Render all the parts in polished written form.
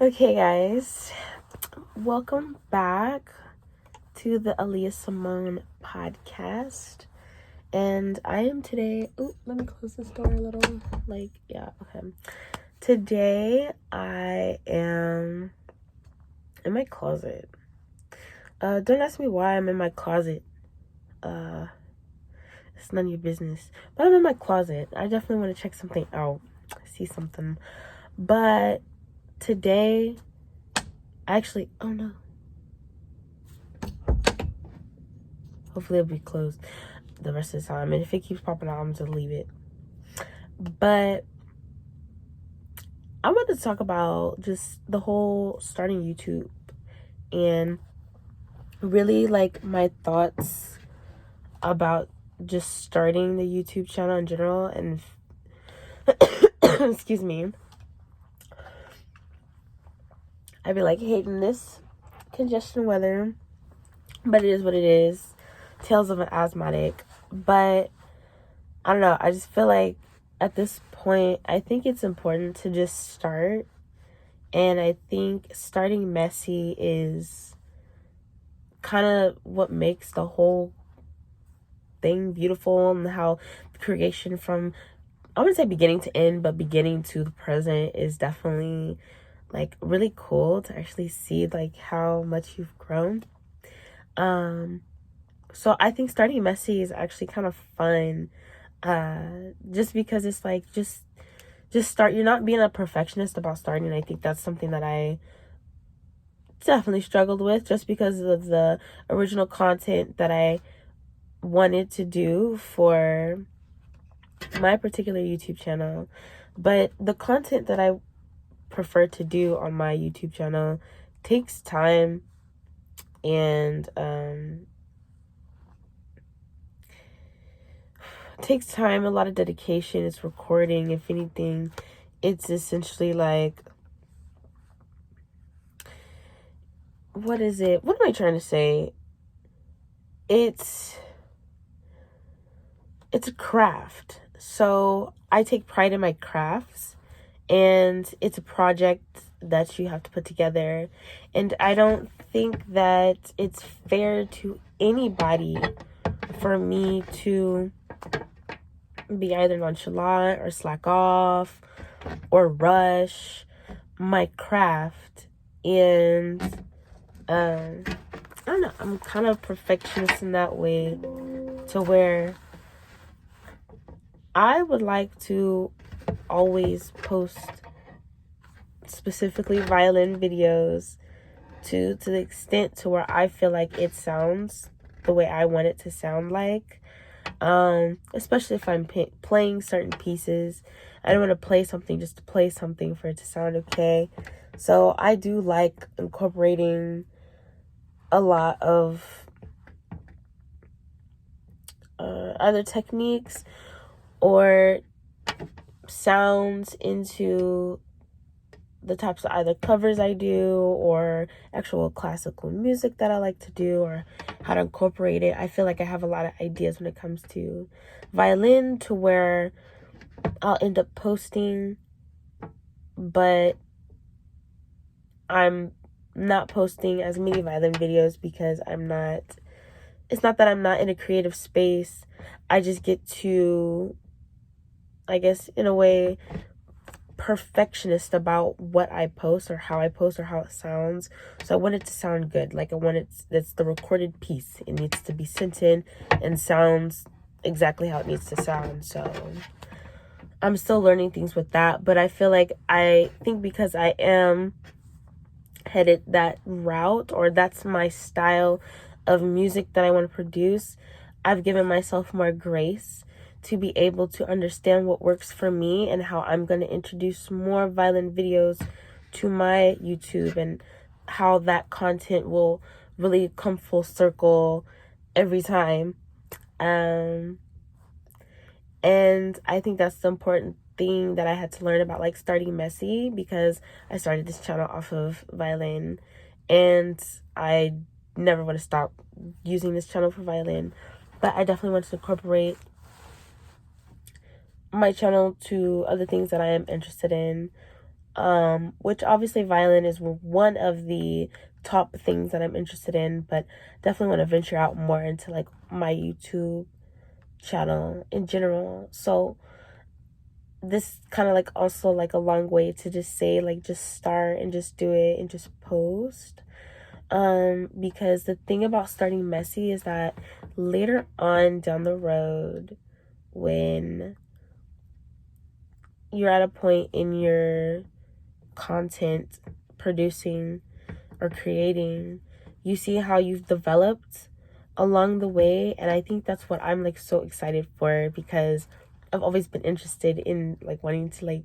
Okay, guys, welcome back to the Aaliyah.Symone podcast. And I am today. Oh, let me close this door a little. Okay. Today I am in my closet. Don't ask me why I'm in my closet. It's none of your business. But I'm in my closet. I definitely want to check something out, see something. But today, oh no. Hopefully it'll be closed the rest of the time. And if it keeps popping out, I'm just leave it. But I want to talk about just the whole starting YouTube and really like my thoughts about just starting the YouTube channel in general. And excuse me, I be like hating this congestion weather, but it is what it is. Tales of an asthmatic. But I don't know, I just feel like at this point I think it's important to just start. And I think starting messy is kind of what makes the whole thing beautiful, and how creation from, I wouldn't say beginning to end, but beginning to the present is definitely like really cool to actually see like how much you've grown. So I think starting messy is actually kind of fun, just because it's like just start. You're not being a perfectionist about starting. I think that's something that I definitely struggled with, just because of the original content that I wanted to do for my particular YouTube channel. But the content that I prefer to do on my YouTube channel takes time, and a lot of dedication. It's recording. If anything, it's essentially like, what is it? What am I trying to say? It's a craft. So I take pride in my crafts, and it's a project that you have to put together. And I don't think that it's fair to anybody for me to be either nonchalant or slack off or rush my craft. And I don't know, I'm kind of perfectionist in that way, to where I would like to always post specifically violin videos to the extent to where I feel like it sounds the way I want it to sound like. Especially if I'm playing certain pieces. I don't want to play something just to play something for it to sound okay. So I do like incorporating a lot of other techniques or sounds into the types of either covers I do, or actual classical music that I like to do, or how to incorporate it. I feel like I have a lot of ideas when it comes to violin, to where I'll end up posting, but I'm not posting as many violin videos because it's not that I'm not in a creative space. I just get to, I guess, in a way, perfectionist about what I post, or how I post, or how it sounds. So I want it to sound good. Like, that's the recorded piece. It needs to be sent in and sounds exactly how it needs to sound. So I'm still learning things with that, but I think because I am headed that route, or that's my style of music that I want to produce, I've given myself more grace to be able to understand what works for me, and how I'm going to introduce more violin videos to my YouTube, and how that content will really come full circle every time. And I think that's the important thing that I had to learn about, like, starting messy, because I started this channel off of violin, and I never want to stop using this channel for violin. But I definitely want to incorporate my channel to other things that I am interested in, which obviously violin is one of the top things that I'm interested in, but definitely want to venture out more into like my YouTube channel in general. So this kind of like also like a long way to just say like just start and just do it and just post. Because the thing about starting messy is that later on down the road, when you're at a point in your content producing or creating, you see how you've developed along the way. And I think that's what I'm like so excited for, because I've always been interested in like wanting to like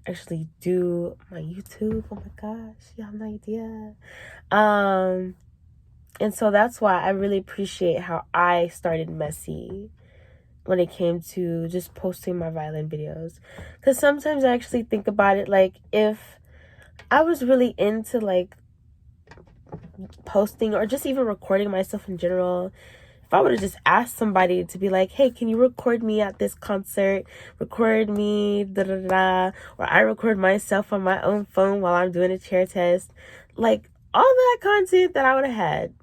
actually do my YouTube. Oh my gosh, you have no idea. And so that's why I really appreciate how I started messy when it came to just posting my violin videos. Because sometimes I actually think about it, like if I was really into like posting or just even recording myself in general, if I would have just asked somebody to be like, hey, can you record me at this concert, record me, da da da, or I record myself on my own phone while I'm doing a chair test, like all that content that I would have had,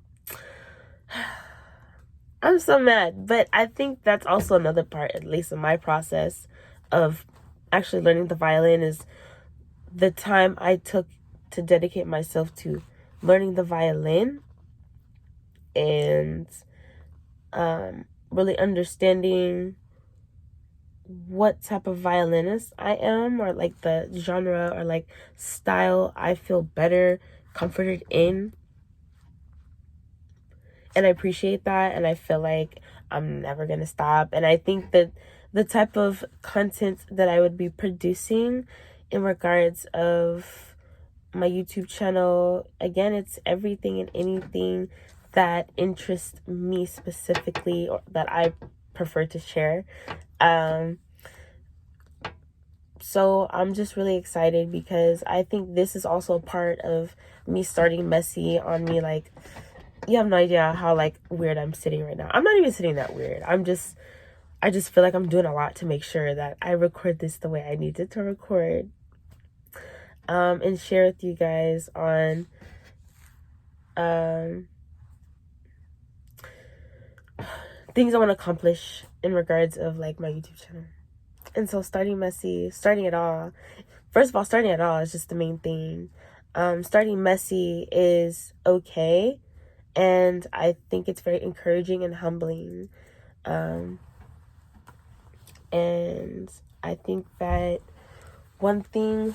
I'm so mad. But I think that's also another part, at least in my process of actually learning the violin, is the time I took to dedicate myself to learning the violin and really understanding what type of violinist I am, or like the genre or like style I feel better comforted in. And I appreciate that, and I feel like I'm never gonna stop. And I think that the type of content that I would be producing in regards of my YouTube channel, again, it's everything and anything that interests me specifically or that I prefer to share. So I'm just really excited, because I think this is also a part of me starting messy on me. Like, you have no idea how like weird I'm sitting right now. I'm not even sitting that weird. I just feel like I'm doing a lot to make sure that I record this the way I needed to record. And share with you guys on things I want to accomplish in regards of like my YouTube channel. And so starting messy, starting it all. First of all, starting it all is just the main thing. Starting messy is okay, and I think it's very encouraging and humbling. And I think that one thing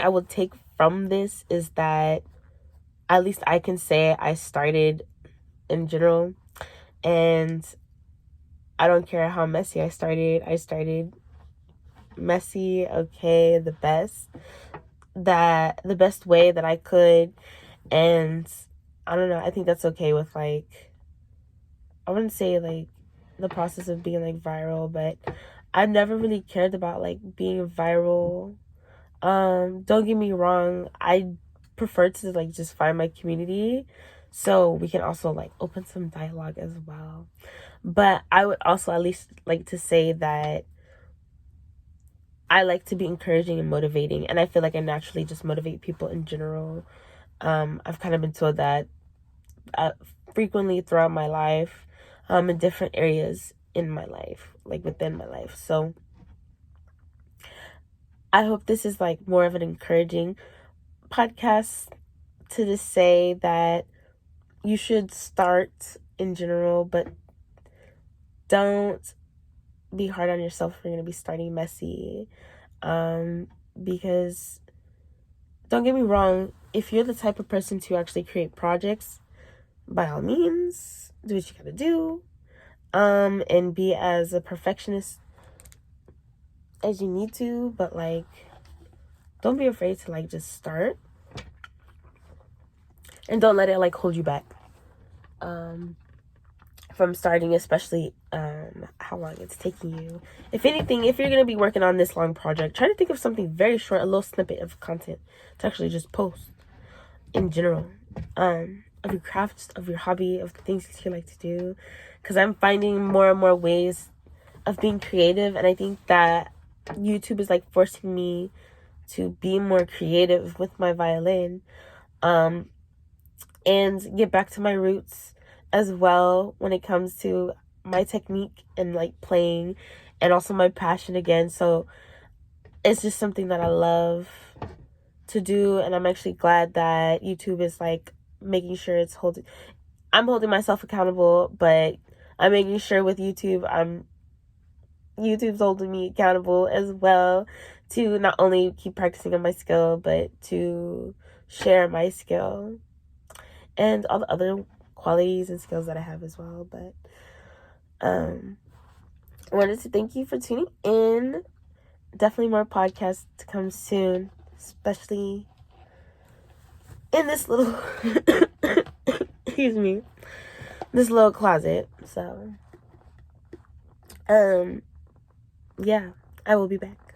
I will take from this is that at least I can say I started in general, and I don't care how messy I started. I started messy, okay, the best way that I could. And I don't know, I think that's okay with like, I wouldn't say like the process of being like viral, but I've never really cared about like being viral. Don't get me wrong, I prefer to like just find my community so we can also like open some dialogue as well. But I would also at least like to say that I like to be encouraging and motivating, and I feel like I naturally just motivate people in general. I've kind of been told that frequently throughout my life, in different areas in my life, like within my life. So I hope this is like more of an encouraging podcast to just say that you should start in general, but don't be hard on yourself if you're going to be starting messy. Because don't get me wrong, if you're the type of person to actually create projects, by all means, do what you gotta do. And be as a perfectionist as you need to, but like, don't be afraid to like just start. And don't let it like hold you back. From starting, especially how long it's taking you. If anything, if you're gonna be working on this long project, try to think of something very short, a little snippet of content to actually just post in general, of your crafts, of your hobby, of the things that you like to do. Because I'm finding more and more ways of being creative, and I think that YouTube is like forcing me to be more creative with my violin, and get back to my roots as well when it comes to my technique and like playing, and also my passion again. So it's just something that I love to do, and I'm actually glad that YouTube is like making sure I'm holding myself accountable, but I'm making sure with YouTube's holding me accountable as well, to not only keep practicing on my skill, but to share my skill and all the other qualities and skills that I have as well. But I wanted to thank you for tuning in. Definitely more podcasts to come soon, especially in this little excuse me, this little closet. So yeah, I will be back.